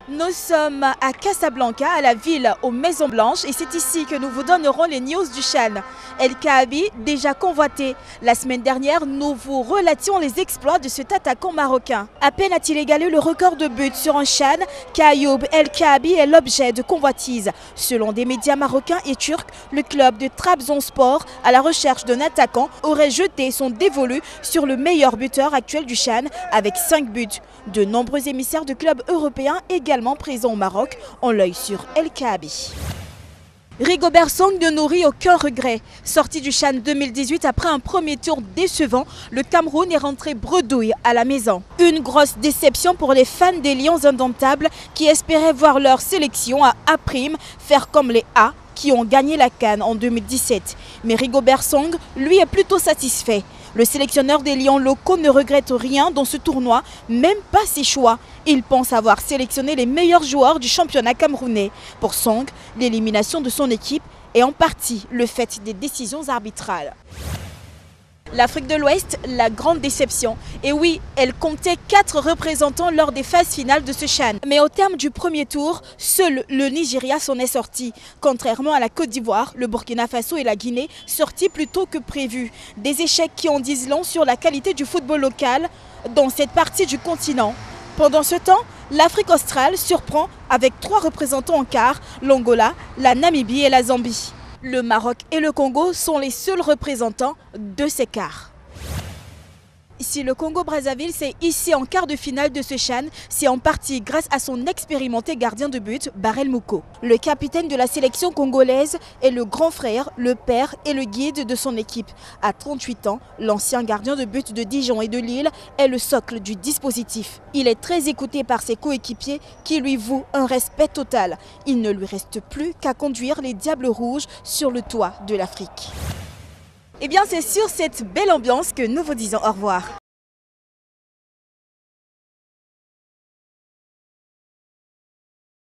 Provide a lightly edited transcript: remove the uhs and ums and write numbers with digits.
Nous sommes à Casablanca, à la ville aux Maisons Blanches, et c'est ici que nous vous donnerons les news du CHAN. El Kaabi, déjà convoité. La semaine dernière, nous vous relations les exploits de cet attaquant marocain. À peine a-t-il égalé le record de buts sur un CHAN qu'Ayoub El Kaabi est l'objet de convoitise. Selon des médias marocains et turcs, le club de Trabzonspor, à la recherche d'un attaquant, aurait jeté son dévolu sur le meilleur buteur actuel du CHAN avec 5 buts. De nombreux émissaires de clubs européens également présents au Maroc ont l'œil sur El Kaabi. Rigobert Song ne nourrit aucun regret. Sorti du CHAN 2018 après un premier tour décevant, le Cameroun est rentré bredouille à la maison. Une grosse déception pour les fans des Lions indomptables qui espéraient voir leur sélection à A' faire comme les A qui ont gagné la CAN en 2017. Mais Rigobert Song, lui, est plutôt satisfait. Le sélectionneur des Lions locaux ne regrette rien dans ce tournoi, même pas ses choix. Il pense avoir sélectionné les meilleurs joueurs du championnat camerounais. Pour Song, l'élimination de son équipe est en partie le fait des décisions arbitrales. L'Afrique de l'Ouest, la grande déception. Et oui, elle comptait 4 représentants lors des phases finales de ce CHAN. Mais au terme du premier tour, seul le Nigeria s'en est sorti. Contrairement à la Côte d'Ivoire, le Burkina Faso et la Guinée, sortis plus tôt que prévu. Des échecs qui en disent long sur la qualité du football local dans cette partie du continent. Pendant ce temps, l'Afrique australe surprend avec 3 représentants en quart, l'Angola, la Namibie et la Zambie. Le Maroc et le Congo sont les seuls représentants de ces quarts. Si le Congo-Brazzaville s'est hissé en quart de finale de ce CHAN, c'est en partie grâce à son expérimenté gardien de but, Barel Mouko. Le capitaine de la sélection congolaise est le grand frère, le père et le guide de son équipe. À 38 ans, l'ancien gardien de but de Dijon et de Lille est le socle du dispositif. Il est très écouté par ses coéquipiers qui lui vouent un respect total. Il ne lui reste plus qu'à conduire les Diables Rouges sur le toit de l'Afrique. Eh bien, c'est sur cette belle ambiance que nous vous disons au revoir.